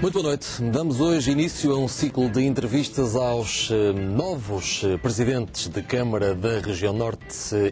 Muito boa noite. Damos hoje início a um ciclo de entrevistas aos novos presidentes de Câmara da Região Norte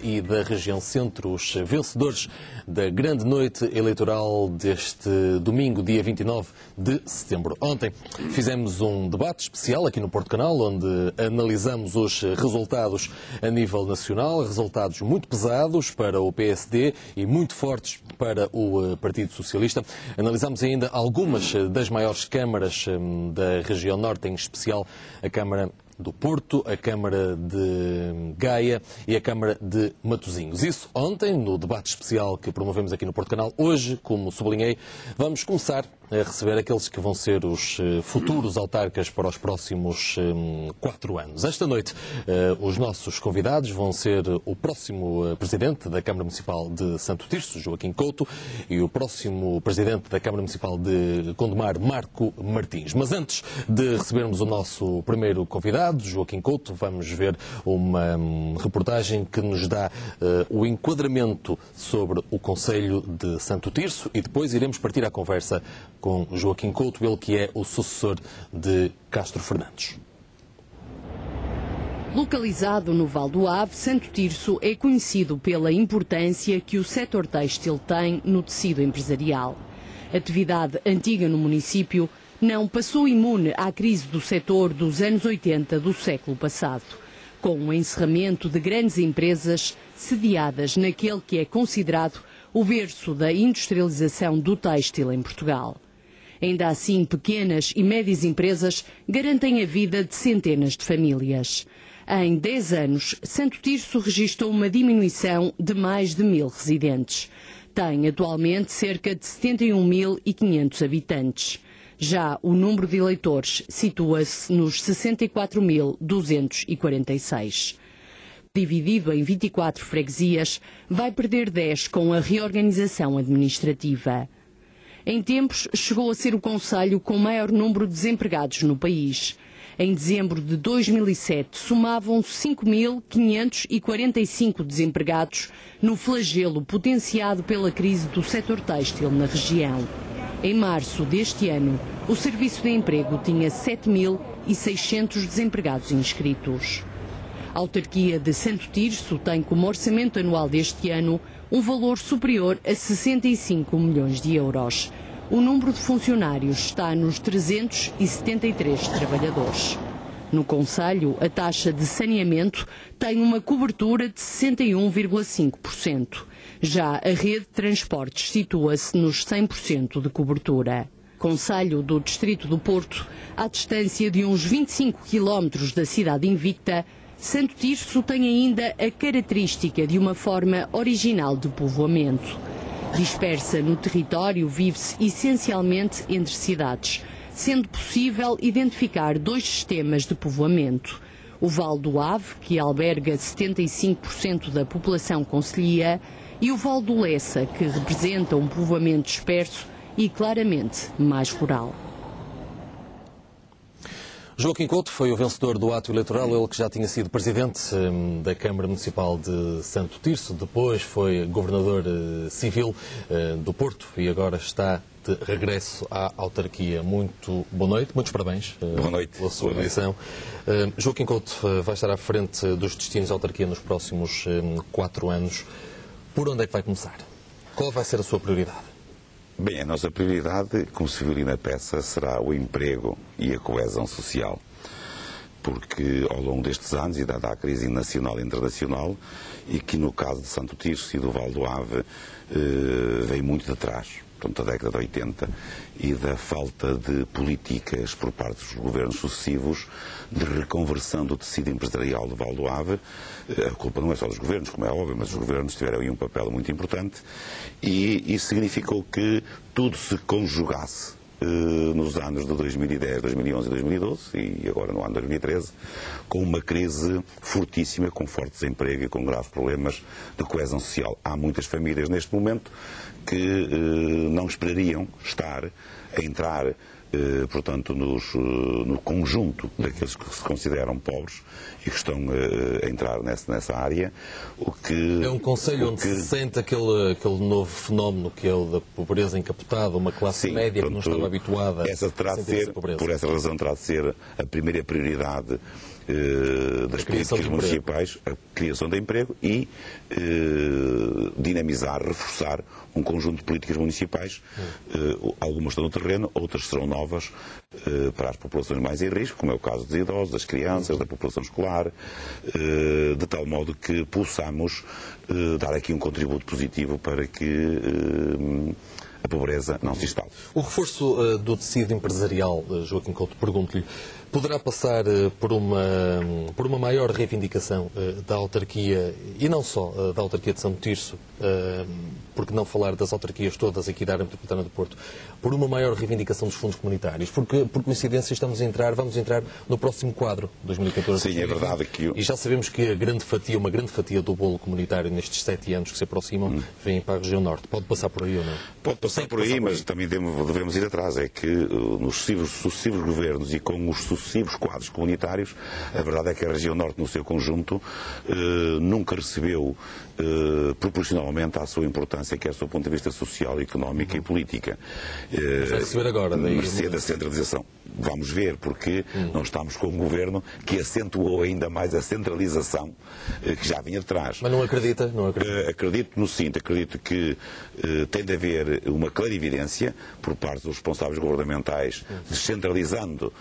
e da Região Centro, os vencedores da grande noite eleitoral deste domingo, dia 29 de setembro. Ontem fizemos um debate especial aqui no Porto Canal, onde analisamos os resultados a nível nacional, resultados muito pesados para o PSD e muito fortes para o Partido Socialista. Analisamos ainda algumas das maiores câmaras da região norte, em especial a Câmara do Porto, a Câmara de Gaia e a Câmara de Matosinhos. Isso ontem, no debate especial que promovemos aqui no Porto Canal. Hoje, como sublinhei, vamos começar a receber aqueles que vão ser os futuros autarcas para os próximos 4 anos. Esta noite, os nossos convidados vão ser o próximo Presidente da Câmara Municipal de Santo Tirso, Joaquim Couto, e o próximo Presidente da Câmara Municipal de Gondomar, Marco Martins. Mas antes de recebermos o nosso primeiro convidado, Joaquim Couto, vamos ver uma reportagem que nos dá o enquadramento sobre o Concelho de Santo Tirso e depois iremos partir à conversa com Joaquim Couto, ele que é o sucessor de Castro Fernandes. Localizado no Val do Ave, Santo Tirso é conhecido pela importância que o setor têxtil tem no tecido empresarial. Atividade antiga no município, não passou imune à crise do setor dos anos 80 do século passado, com o encerramento de grandes empresas sediadas naquele que é considerado o berço da industrialização do têxtil em Portugal. Ainda assim, pequenas e médias empresas garantem a vida de centenas de famílias. Em 10 anos, Santo Tirso registrou uma diminuição de mais de 1000 residentes. Tem atualmente cerca de 71.500 habitantes. Já o número de eleitores situa-se nos 64.246. Dividido em 24 freguesias, vai perder 10 com a reorganização administrativa. Em tempos, chegou a ser o concelho com maior número de desempregados no país. Em dezembro de 2007, somavam 5.545 desempregados no flagelo potenciado pela crise do setor têxtil na região. Em março deste ano, o Serviço de Emprego tinha 7.600 desempregados inscritos. A autarquia de Santo Tirso tem como orçamento anual deste ano um valor superior a 65 milhões de euros. O número de funcionários está nos 373 trabalhadores. No concelho, a taxa de saneamento tem uma cobertura de 61,5%. Já a rede de transportes situa-se nos 100% de cobertura. Concelho do Distrito do Porto, à distância de uns 25 quilómetros da cidade invicta, Santo Tirso tem ainda a característica de uma forma original de povoamento. Dispersa no território, vive-se essencialmente entre cidades, sendo possível identificar 2 sistemas de povoamento. O Val do Ave, que alberga 75% da população concelhia, e o Val do Lessa, que representa um povoamento disperso e claramente mais rural. Joaquim Couto foi o vencedor do ato eleitoral, ele que já tinha sido presidente da Câmara Municipal de Santo Tirso, depois foi governador civil do Porto e agora está de regresso à autarquia. Muito boa noite, muitos parabéns pela sua eleição. Joaquim Couto vai estar à frente dos destinos da autarquia nos próximos 4 anos. Por onde é que vai começar? Qual vai ser a sua prioridade? Bem, a nossa prioridade, como se viu ali na peça, será o emprego e a coesão social. Porque ao longo destes anos, e dada a crise nacional e internacional, e que no caso de Santo Tirso e do Val do Ave veio muito de trás, portanto, da década de 80, e da falta de políticas por parte dos governos sucessivos de reconversão do tecido empresarial do Val do Ave. A culpa não é só dos governos, como é óbvio, mas os governos tiveram aí um papel muito importante e isso significou que tudo se conjugasse nos anos de 2010, 2011 e 2012 e agora no ano de 2013, com uma crise fortíssima, com forte desemprego e com graves problemas de coesão social. Há muitas famílias neste momento que não esperariam estar a entrar portanto, no conjunto daqueles que se consideram pobres e que estão a entrar nessa área. É um concelho onde se sente aquele novo fenómeno que é o da pobreza encapotada, uma classe média que não estava habituada a sentir essa pobreza. Por essa razão terá de ser a primeira prioridade das políticas municipais, a criação de emprego e dinamizar, reforçar um conjunto de políticas municipais. Algumas estão no terreno, outras serão novas para as populações mais em risco, como é o caso dos idosos, das crianças, da população escolar, de tal modo que possamos dar aqui um contributo positivo para que a pobreza não se instale. O reforço do tecido empresarial, Joaquim Couto, pergunto-lhe, poderá passar por uma maior reivindicação da autarquia, e não só da autarquia de São Tirso, porque não falar das autarquias todas aqui da área metropolitana do Porto, por uma maior reivindicação dos fundos comunitários? Porque, por coincidência, vamos entrar no próximo quadro, 2014. Sim, é verdade que... E já sabemos que uma grande fatia do bolo comunitário nestes 7 anos que se aproximam vem para a região norte. Pode passar por aí ou não? Pode passar por aí, mas também devemos ir atrás. É que nos sucessivos governos e com os sucessivos quadros comunitários, a verdade é que a região norte, no seu conjunto, nunca recebeu proporcionalmente à sua importância, quer do ponto de vista social, económico e política. Vai receber agora. Mercê da centralização. Vamos ver, porque nós estamos com um governo que acentuou ainda mais a centralização que já vinha de trás. Mas não acredita? Acredito no seguinte, acredito que tem de haver uma clarividência por parte dos responsáveis governamentais, descentralizando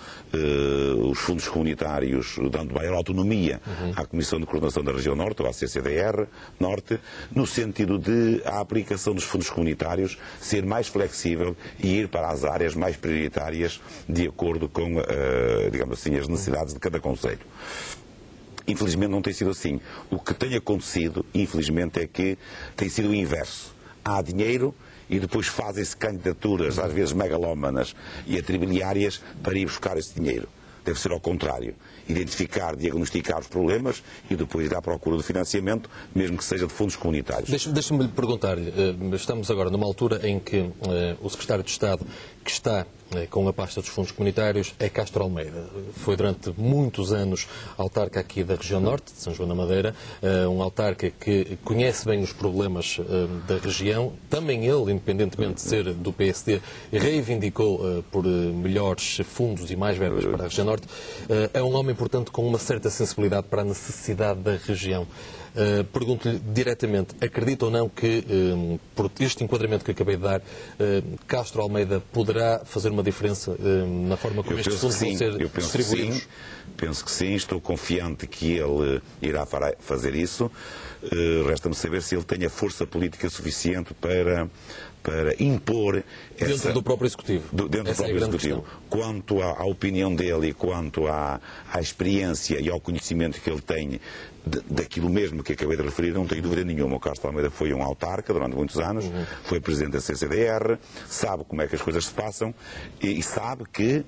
os fundos comunitários, dando maior autonomia à Comissão de Coordenação da Região Norte, ou à CCDR Norte, no sentido de a aplicação dos fundos comunitários ser mais flexível e ir para as áreas mais prioritárias de acordo com, digamos assim, as necessidades de cada concelho. Infelizmente não tem sido assim. O que tem acontecido, infelizmente, é que tem sido o inverso. Há dinheiro e depois fazem-se candidaturas, às vezes megalómanas e atribiliárias, para ir buscar esse dinheiro. Deve ser ao contrário. Identificar, diagnosticar os problemas e depois ir à procura do financiamento, mesmo que seja de fundos comunitários. Deixe-me perguntar-lhe, estamos agora numa altura em que o Secretário de Estado, que está com a pasta dos fundos comunitários, é Castro Almeida. Foi durante muitos anos autarca aqui da região norte, de São João da Madeira, um autarca que conhece bem os problemas da região. Também ele, independentemente de ser do PSD, reivindicou por melhores fundos e mais verbas para a região norte. É um homem, portanto, com uma certa sensibilidade para a necessidade da região. Pergunto-lhe diretamente, acredita ou não que, por este enquadramento que acabei de dar, Castro Almeida poderá fazer uma diferença na forma como estes fundos vão ser distribuídos? Penso que sim, estou confiante que ele irá fazer isso. Resta-me saber se ele tem a força política suficiente para impor dentro do próprio Executivo. Dentro do próprio Executivo. Quanto à opinião dele, quanto à experiência e ao conhecimento que ele tem daquilo mesmo que acabei de referir, não tenho dúvida nenhuma. O Castro Almeida foi um autarca durante muitos anos, foi presidente da CCDR, sabe como é que as coisas se passam e sabe que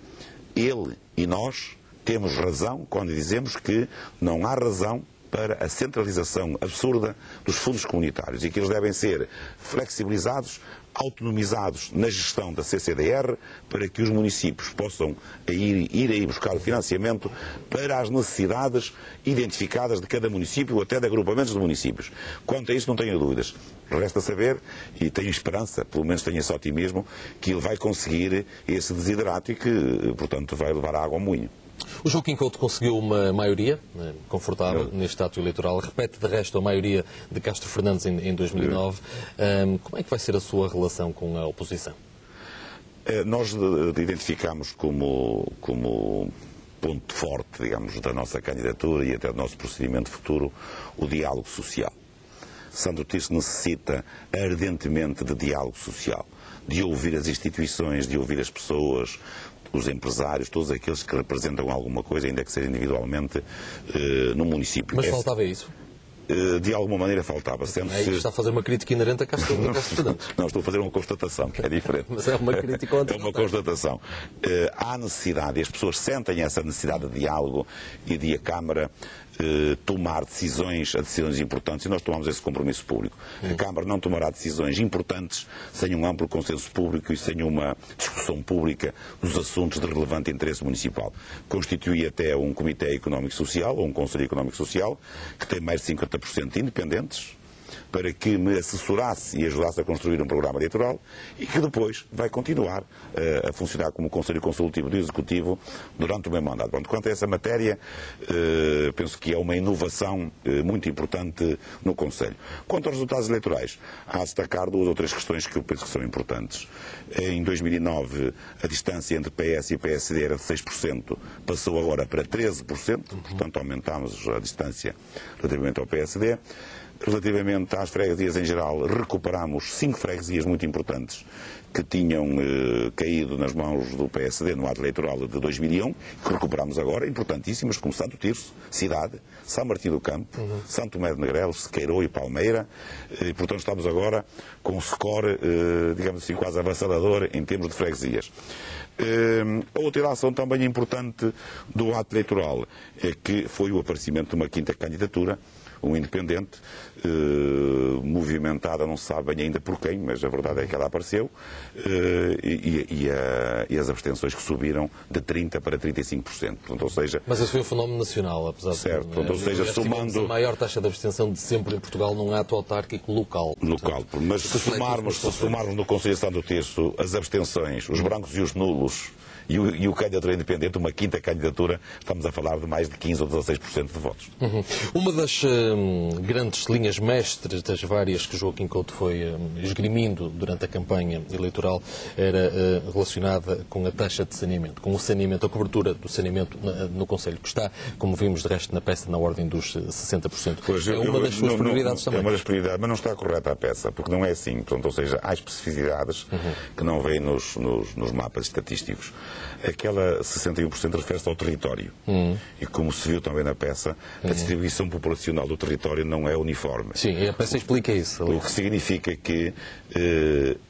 ele e nós temos razão quando dizemos que não há razão para a centralização absurda dos fundos comunitários e que eles devem ser flexibilizados, autonomizados na gestão da CCDR para que os municípios possam ir aí buscar o financiamento para as necessidades identificadas de cada município ou até de agrupamentos de municípios. Quanto a isso não tenho dúvidas. Resta saber, e tenho esperança, pelo menos tenho esse otimismo, que ele vai conseguir esse desidrato e que, portanto, vai levar a água ao moinho. O Joaquim Couto conseguiu uma maioria confortável neste ato eleitoral. Repete, de resto, a maioria de Castro Fernandes em 2009. Como é que vai ser a sua relação com a oposição? Nós identificamos como ponto forte, digamos, da nossa candidatura e até do nosso procedimento futuro o diálogo social. São Tirso necessita ardentemente de diálogo social, de ouvir as instituições, de ouvir as pessoas, os empresários, todos aqueles que representam alguma coisa, ainda que seja individualmente, no município. Mas faltava isso? De alguma maneira faltava. Está a fazer uma crítica inerente a Castro Fernandes. Não, estou a fazer uma constatação, que é diferente. Mas é uma crítica ou é uma constatação. Há necessidade, e as pessoas sentem essa necessidade de diálogo e de a Câmara tomar decisões importantes, e nós tomamos esse compromisso público. A Câmara não tomará decisões importantes sem um amplo consenso público e sem uma discussão pública dos assuntos de relevante interesse municipal. Constitui até um Comitê Económico Social, ou um Conselho Económico Social, que tem mais de 50% independentes, para que me assessorasse e ajudasse a construir um programa eleitoral e que depois vai continuar a funcionar como Conselho Consultivo do Executivo durante o meu mandato. Bom, quanto a essa matéria, penso que é uma inovação muito importante no Conselho. Quanto aos resultados eleitorais, há a destacar 2 ou 3 questões que eu penso que são importantes. Em 2009, a distância entre PS e PSD era de 6%, passou agora para 13%, portanto aumentámos a distância relativamente ao PSD. Relativamente às freguesias em geral, recuperamos 5 freguesias muito importantes que tinham caído nas mãos do PSD no ato eleitoral de 2001, que recuperamos agora, importantíssimas, como Santo Tirso, Cidade, São Martim do Campo, Santo Tomé de Negrelos, Sequeiró e Palmeira. E, portanto, estamos agora com um score, digamos assim, quase avassalador em termos de freguesias. A outra ilação também importante do ato eleitoral é que foi o aparecimento de uma 5ª candidatura, um independente, movimentada, não se sabe bem ainda por quem, mas a verdade é que ela apareceu, e as abstenções que subiram de 30% para 35%. Portanto, ou seja, mas esse foi um fenómeno nacional, apesar certo, de... Portanto, ou seja, somando... a maior taxa de abstenção de sempre em Portugal num ato autárquico local. Local, mas se somarmos no Conselho de Santo Tirso as abstenções, os brancos e os nulos, e o candidato independente, uma 5ª candidatura, estamos a falar de mais de 15% ou 16% de votos. Uma das grandes linhas mestres das várias que Joaquim Couto foi esgrimindo durante a campanha eleitoral era relacionada com a taxa de saneamento, com o saneamento, a cobertura do saneamento no Conselho, que está, como vimos de resto na peça, na ordem dos 60%. Pois, é uma das suas prioridades também. É uma das prioridades, mas não está correta a peça, porque não é assim. Portanto, ou seja, há especificidades que não vêm nos mapas estatísticos. Aquela 61% refere-se ao território. E como se viu também na peça, a distribuição populacional do território não é uniforme. Sim, a peça explica isso. O que significa que,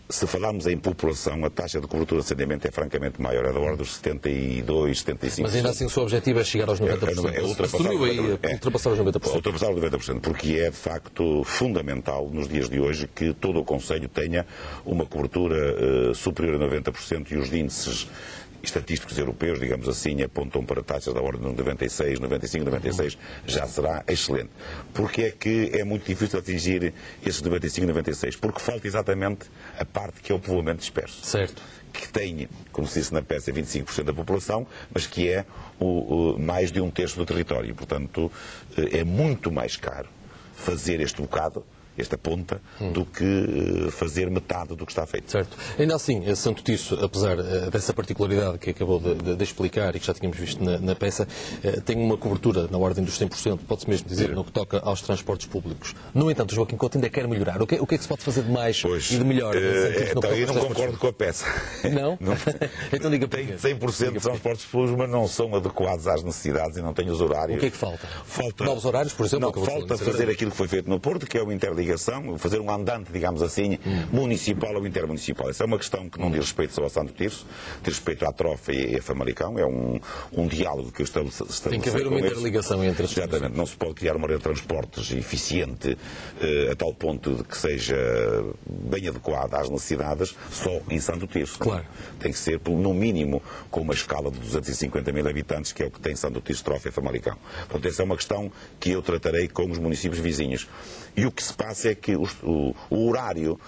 se falarmos em população, a taxa de cobertura de saneamento é francamente maior, é da ordem dos 72, 75%. Mas ainda assim o seu objetivo é chegar aos 90%. É ultrapassar os 90%. Ultrapassar os 90%, porque é de facto fundamental nos dias de hoje que todo o Conselho tenha uma cobertura superior a 90%, e os índices estatísticos europeus, digamos assim, apontam para taxas da ordem de 96, 95, 96, já será excelente. Porque é que é muito difícil atingir esses 95, 96? Porque falta exatamente a parte que é o povoamento disperso. Certo. Que tem, como se disse na peça, 25% da população, mas que é mais de 1/3 do território. Portanto, é muito mais caro fazer este bocado, esta ponta, do que fazer metade do que está feito. Certo. Ainda assim, Santo Tirso, apesar dessa particularidade que acabou de explicar e que já tínhamos visto na peça, tem uma cobertura na ordem dos 100%, pode-se mesmo dizer, no que toca aos transportes públicos. No entanto, Joaquim Couto ainda quer melhorar. O que é que se pode fazer de mais e de melhor? Então, eu não concordo com a peça. Não? Então diga por quê. Tem 100% de transportes públicos, mas não são adequados às necessidades e não têm os horários. O que é que falta? Novos horários, por exemplo? Não, falta fazer aquilo que foi feito no Porto, que é uma interligação, fazer um andante, digamos assim, municipal ou intermunicipal. Essa é uma questão que não diz respeito só a Santo Tirso, diz respeito à Trofa e a Famalicão. É um diálogo que eu estabeleço. Tem que haver uma interligação entre as coisas. Exatamente. Não se pode criar uma rede de transportes eficiente a tal ponto de que seja bem adequada às necessidades só em Santo Tirso. Claro. Tem que ser, no mínimo, com uma escala de 250 mil habitantes, que é o que tem Santo Tirso, Trofa e Famalicão. Portanto, essa é uma questão que eu tratarei com os municípios vizinhos. E o que se passa é que o horário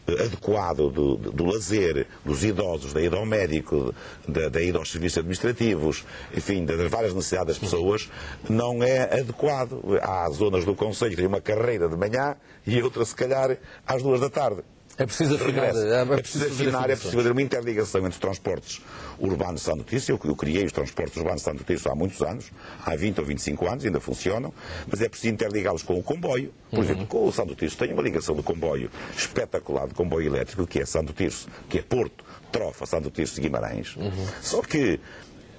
adequado do lazer, dos idosos, da ida ao médico, da ida aos serviços administrativos, enfim, das várias necessidades das pessoas, não é adequado. Há zonas do Conselho que têm uma carreira de manhã e outra, se calhar, às 2 da tarde. É preciso afinar. É preciso fazer uma interligação entre os transportes urbanos de Santo Tirso. Eu criei os transportes urbanos de Santo Tirso há muitos anos, há 20 ou 25 anos, ainda funcionam, mas é preciso interligá-los com o comboio. Por exemplo, com o Santo Tirso tem uma ligação de comboio espetacular, de comboio elétrico, que é Santo Tirso, que é Porto, Trofa, Santo Tirso e Guimarães. Só que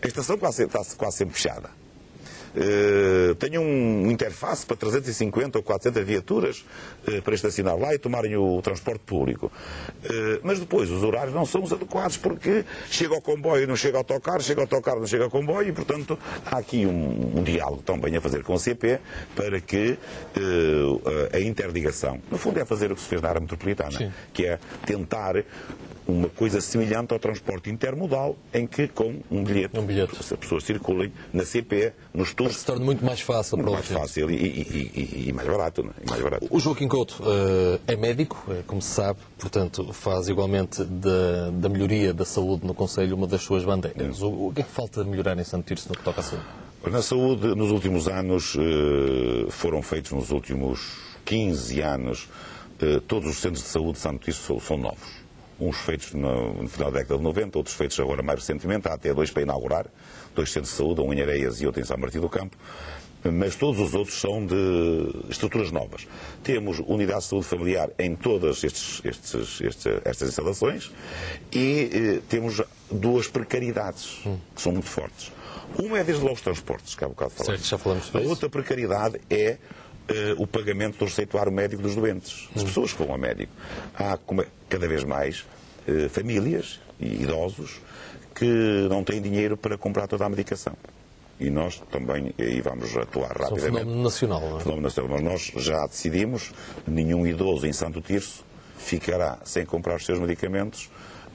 a estação está quase sempre fechada. tenham uma interface para 350 ou 400 viaturas para estacionar lá e tomarem o transporte público. Mas depois os horários não são os adequados porque chega ao comboio, não chega ao autocarro, chega ao autocarro, não chega ao comboio e, portanto, há aqui um diálogo também a fazer com a CP para que a interligação, no fundo é fazer o que se fez na área metropolitana, sim, que é tentar uma coisa semelhante ao transporte intermodal, em que com um bilhete as pessoas circulem na CP, nos tours. Se torna muito mais fácil para o mais fácil e mais barato, não é? E mais barato. O Joaquim Couto é médico, como se sabe, portanto faz igualmente da melhoria da saúde no Conselho uma das suas bandeiras. O que é que falta melhorar em Santo Tirso no que toca à saúde? Na saúde, nos últimos anos, foram feitos nos últimos 15 anos, todos os centros de saúde de Santo Tirso são novos. Uns feitos no final da década de 90, outros feitos agora mais recentemente. Há até 2 para inaugurar, 2 centros de saúde, um em Areias e outro em São Martim do Campo. Mas todos os outros são de estruturas novas. Temos unidades de saúde familiar em todas estas instalações e temos 2 precariedades que são muito fortes. Uma é desde logo os transportes, que há bocado falamos. Certo, já falamos sobre isso. A outra precariedade é o pagamento do receituário médico dos doentes, das pessoas que vão ao médico. Há cada vez mais famílias e idosos que não têm dinheiro para comprar toda a medicação. E nós também aí vamos atuar rapidamente. É um fenómeno nacional, não é? Fenómeno nacional. Mas nós já decidimos, nenhum idoso em Santo Tirso ficará sem comprar os seus medicamentos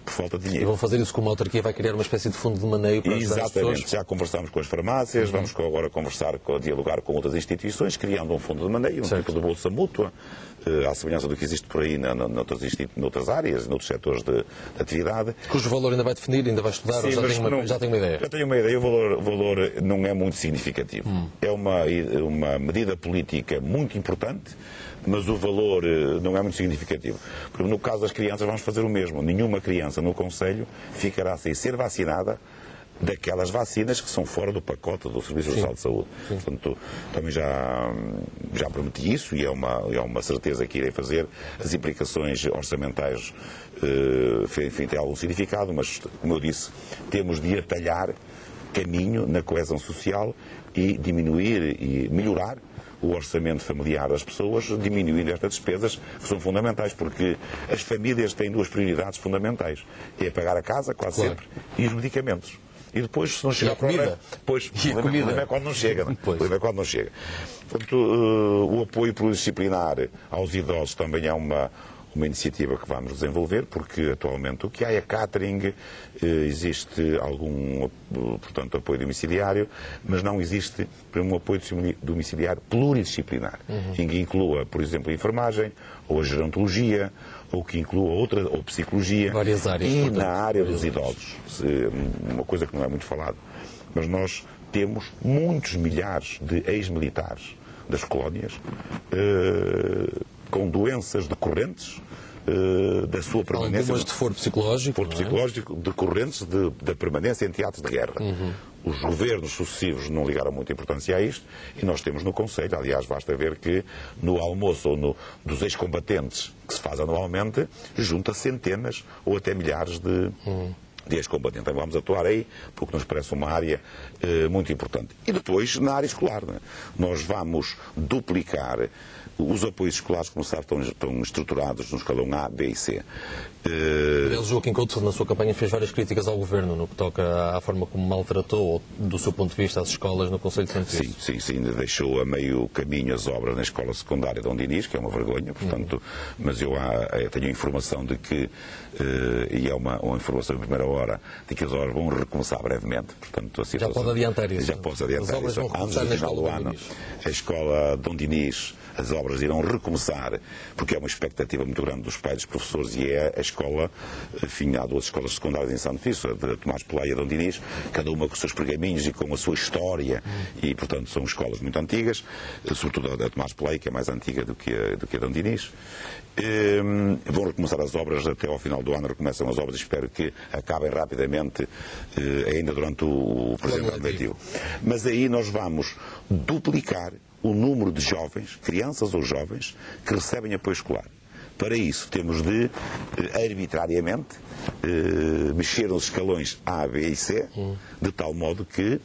por falta de dinheiro. E vão fazer isso como a autarquia vai criar uma espécie de fundo de maneio para ajudar as pessoas? Exatamente. Já conversamos com as farmácias, vamos agora dialogar com outras instituições, criando um fundo de maneio, tipo de bolsa mútua, à semelhança do que existe por aí noutras áreas, noutros setores de atividade. Cujo valor ainda vai definir, ainda vai estudar, ou já tem uma ideia? Já tenho uma ideia. O valor não é muito significativo. É uma medida política muito importante, mas o valor não é muito significativo. Porque no caso das crianças vamos fazer o mesmo. Nenhuma criança no Conselho ficará sem ser vacinada daquelas vacinas que são fora do pacote do Serviço Nacional de Saúde. Sim. Portanto, também já prometi isso e é uma certeza que irei fazer. As implicações orçamentais, enfim, têm algum significado, mas, como eu disse, temos de atalhar caminho na coesão social e diminuir e melhorar o orçamento familiar das pessoas, diminuindo estas despesas que são fundamentais, porque as famílias têm 2 prioridades fundamentais. É pagar a casa, quase sempre, e os medicamentos. E depois, se não chega a comida, o problema é quando não chega. O problema é quando não chega. Portanto, o apoio pluridisciplinar aos idosos também é uma iniciativa que vamos desenvolver, porque atualmente o que há é catering, existe algum, portanto, apoio domiciliário, mas não existe um apoio domiciliário pluridisciplinar, em que inclua, por exemplo, a enfermagem, ou a gerontologia, ou que inclua ou psicologia. Várias áreas. E na área dos idosos, uma coisa que não é muito falado, mas nós temos muitos milhares de ex-militares das colónias com doenças decorrentes da sua permanência. Algumas de foro psicológico. Decorrentes da permanência em teatros de guerra. Os governos sucessivos não ligaram muita importância a isto e nós temos no Conselho, aliás, basta ver que no almoço ou dos ex-combatentes que se faz anualmente, junta centenas ou até milhares de ex-combatentes. Então vamos atuar aí, porque nos parece uma área muito importante. E depois, na área escolar, né? Nós vamos duplicar os apoios escolares, como sabe, estão estruturados no escalão A, B e C. O Joaquim Couto, na sua campanha, fez várias críticas ao Governo no que toca à forma como maltratou, ou, do seu ponto de vista, as escolas no Conselho de Santo Tirso. Sim. Deixou a meio caminho as obras na escola secundária de Dom Dinis, que é uma vergonha, portanto, mas eu tenho a informação de que, e é uma informação de primeira hora, de que as obras vão recomeçar brevemente. Portanto, já pode adiantar isso? Já posso adiantar isso. As obras vão recomeçar antes do final do ano. A escola Dom Dinis, as obras irão recomeçar, porque é uma expectativa muito grande dos pais e dos professores, e é a escola, enfim, há 2 escolas secundárias em Santo Tirso, a de Tomás Pelé e a Dom Dinis, cada uma com os seus pergaminhos e com a sua história, e, portanto, são escolas muito antigas, sobretudo a de Tomás Pelé, que é mais antiga do que a Dom Dinis. Vão recomeçar as obras até ao final do ano, recomeçam as obras e espero que acabem rapidamente, ainda durante o presente ano letivo. Mas aí nós vamos duplicar o número de jovens, crianças ou jovens, que recebem apoio escolar. Para isso temos de, arbitrariamente, mexer nos escalões A, B e C, de tal modo que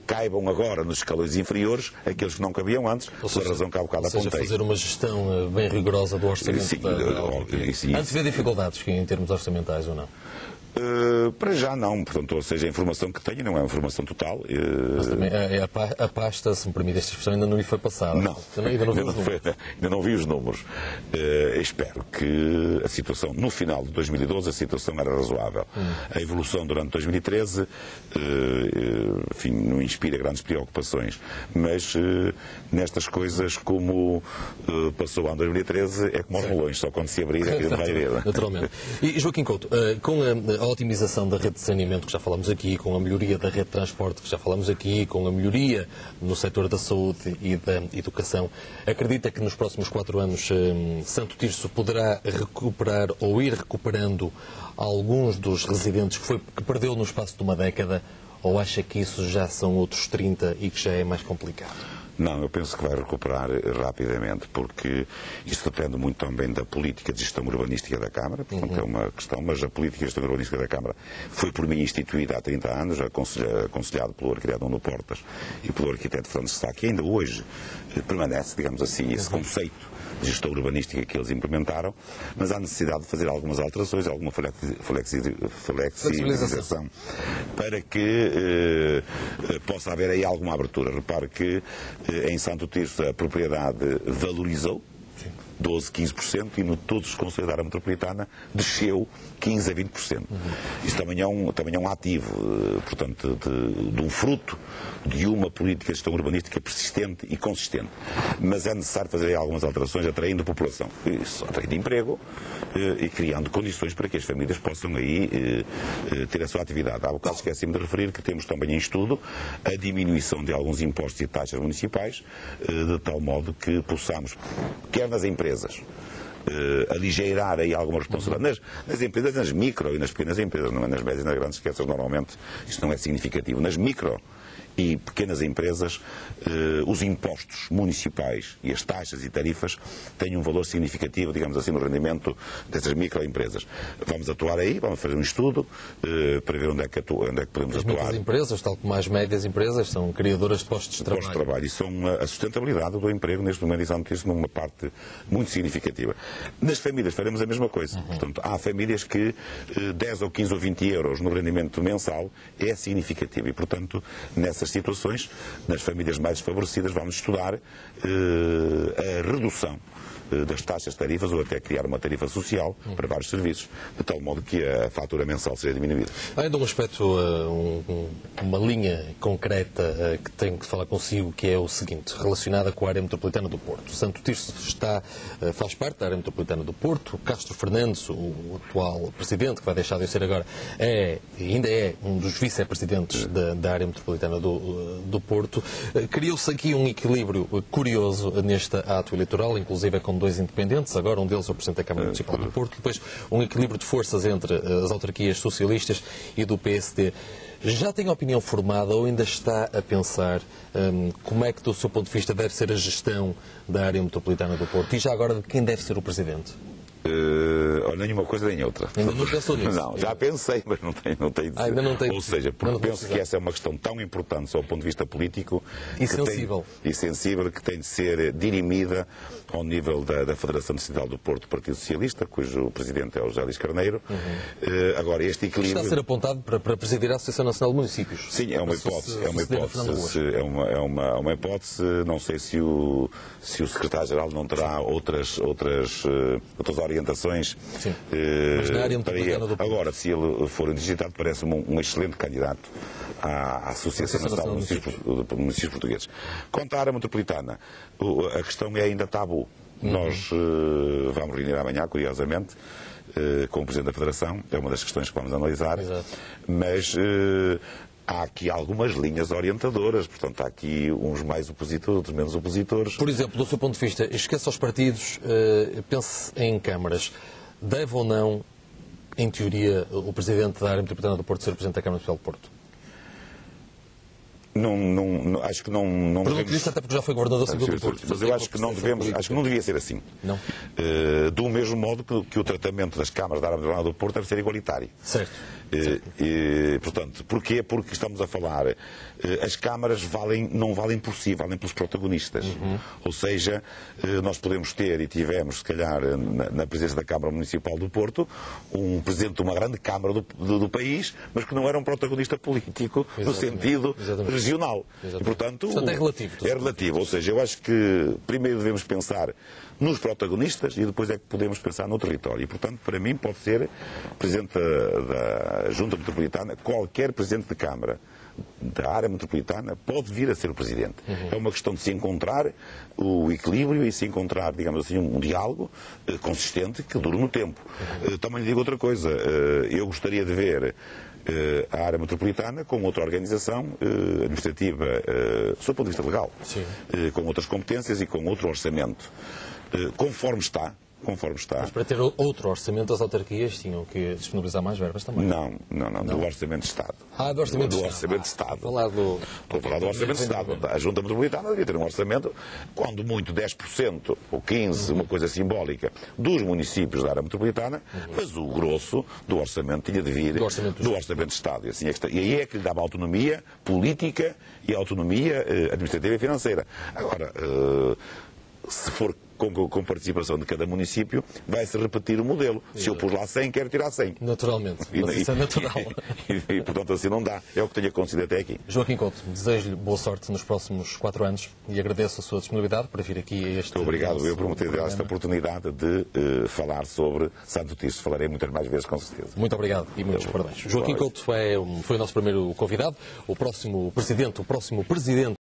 caibam agora nos escalões inferiores aqueles que não cabiam antes, pela razão que há bocado apontei. Ou seja, fazer uma gestão bem rigorosa do orçamento. Sim, antes vê dificuldades em termos orçamentais ou não? Para já não, portanto, ou seja, a informação que tenho não é uma informação total. Mas também a pasta, se me permite esta expressão, ainda não lhe foi passada. Não, ainda não vi os números. Espero que a situação, no final de 2012, a situação era razoável. A evolução durante 2013, enfim, não inspira grandes preocupações, mas nestas coisas, como passou o ano 2013, é como aos melões, só quando se abrir é que não vai ver. Naturalmente. E Joaquim Couto, com a otimização da rede de saneamento, que já falamos aqui, com a melhoria da rede de transporte, que já falamos aqui, com a melhoria no setor da saúde e da educação, acredita que nos próximos 4 anos Santo Tirso poderá recuperar ou ir recuperando alguns dos residentes que perdeu no espaço de uma década, ou acha que isso já são outros 30 e que já é mais complicado? Não, eu penso que vai recuperar rapidamente, porque isto depende muito também da política de gestão urbanística da Câmara, portanto é uma questão, mas a política de gestão urbanística da Câmara foi por mim instituída há 30 anos, aconselhado pelo arquiteto Nuno Portas e pelo arquiteto Fernando Sá, que ainda hoje permanece, digamos assim, esse conceito de gestão urbanística que eles implementaram, mas há necessidade de fazer algumas alterações, alguma flexibilização para que possa haver aí alguma abertura. Repare que em Santo Tirso a propriedade valorizou 12, 15% e no todos os concelhos da área metropolitana desceu 15 a 20%. Isto também é um ativo, portanto, de um fruto de uma política de gestão urbanística persistente e consistente. Mas é necessário fazer algumas alterações atraindo a população, atraindo emprego e criando condições para que as famílias possam aí ter a sua atividade. Há bocado esqueci-me de referir que temos também em estudo a diminuição de alguns impostos e taxas municipais, de tal modo que possamos, quer nas empresas, aligeirar aí alguma responsabilidade nas empresas, nas micro e nas pequenas empresas, não é nas médias e nas grandes, que essas normalmente isso não é significativo. Nas micro e pequenas empresas, os impostos municipais e as taxas e tarifas têm um valor significativo, digamos assim, no rendimento dessas microempresas. Vamos atuar aí, vamos fazer um estudo para ver onde é que podemos atuar. As microempresas, tal como as médias empresas, são criadoras de postos de trabalho. Postos de trabalho e são a sustentabilidade do emprego neste momento, isso numa parte muito significativa. Nas famílias faremos a mesma coisa. Portanto, há famílias que 10 ou 15 ou 20 euros no rendimento mensal é significativo e, portanto, nessas situações, nas famílias mais desfavorecidas, vamos estudar a redução das taxas tarifas ou até criar uma tarifa social para vários serviços, de tal modo que a fatura mensal seja diminuída. Há ainda um aspecto, uma linha concreta que tenho que falar consigo, que é o seguinte, relacionada com a área metropolitana do Porto. Santo Tirso faz parte da área metropolitana do Porto. Castro Fernandes, o atual presidente, que vai deixar de ser agora, ainda é um dos vice-presidentes da área metropolitana do Porto. Criou-se aqui um equilíbrio curioso neste ato eleitoral, inclusive com 2 independentes, agora um deles é o Presidente da Câmara Municipal do Porto, depois um equilíbrio de forças entre as autarquias socialistas e do PSD. Já tem opinião formada ou ainda está a pensar como é que, do seu ponto de vista, deve ser a gestão da área metropolitana do Porto? E já agora, de quem deve ser o Presidente? Nem uma coisa nem outra. Ainda não pensou nisso? Não, já pensei, mas não tenho de dizer. Ainda não tenho. Ou seja, porque penso que essa é uma questão tão importante, só do ponto de vista político e sensível. E sensível, que tem de ser dirimida ao nível da Federação Distrital do Porto, do Partido Socialista, cujo presidente é o José Luís Carneiro. Agora, este equilíbrio... Está a ser apontado para presidir a Associação Nacional de Municípios. Sim, é uma hipótese. É uma hipótese. Não sei se o secretário-geral não terá outras orientações. Sim. Mas na área metropolitana do Porto. Agora, se ele for indigitado, parece-me um excelente candidato à Associação Nacional de Municípios Portugueses. Quanto à área metropolitana, a questão é ainda tabu. Nós vamos reunir amanhã, curiosamente, com o Presidente da Federação, é uma das questões que vamos analisar. Exato. Mas há aqui algumas linhas orientadoras, portanto há aqui uns mais opositores, outros menos opositores. Por exemplo, do seu ponto de vista, esqueça os partidos, pense em câmaras. Deve ou não, em teoria, o Presidente da área metropolitana do Porto ser o Presidente da Câmara Municipal do Porto? Acho que não Pergunto isto até porque já foi governador civil do Porto. Mas eu acho que não devia ser assim. Não. Do mesmo modo que o tratamento das câmaras da área metropolitana do Porto deve ser igualitário. Certo. Portanto, porquê? Porque estamos a falar, as câmaras não valem por si, valem pelos protagonistas. Ou seja, nós podemos ter, e tivemos, se calhar, na presença da Câmara Municipal do Porto, um presidente de uma grande Câmara do país, mas que não era um protagonista político no sentido regional. E, portanto, é relativo. É relativo. Ou seja, eu acho que primeiro devemos pensar nos protagonistas e depois é que podemos pensar no território. E, portanto, para mim pode ser Presidente da Junta Metropolitana, qualquer Presidente de Câmara da área metropolitana pode vir a ser o Presidente. É uma questão de se encontrar o equilíbrio e se encontrar, digamos assim, um diálogo consistente que dure no tempo. Também lhe digo outra coisa. Eu gostaria de ver a área metropolitana com outra organização administrativa, do seu ponto de vista legal, com outras competências e com outro orçamento. Conforme está. Mas para ter outro orçamento, as autarquias tinham que disponibilizar mais verbas também. Não. Do Orçamento de Estado. Do Orçamento do Orçamento de Estado. Estou a falar do Orçamento de Estado. A Junta Metropolitana devia ter um orçamento, quando muito 10% ou 15%, uma coisa simbólica, dos municípios da área metropolitana, mas o grosso do orçamento tinha de vir do Orçamento de Estado. E aí é que lhe dava autonomia política e autonomia administrativa e financeira. Agora, se for com participação de cada município, vai-se repetir o modelo. Se eu pus lá 100, quero tirar 100. Naturalmente. Mas isso é natural. E, portanto, assim não dá. É o que tenho acontecido até aqui. Joaquim Couto, desejo-lhe boa sorte nos próximos 4 anos e agradeço a sua disponibilidade para vir aqui a este... Muito obrigado. Eu por me ter dado esta oportunidade de falar sobre Santo Tirso. Falarei muitas mais vezes, com certeza. Muito obrigado e muitos parabéns. Joaquim Couto foi o nosso primeiro convidado. O próximo presidente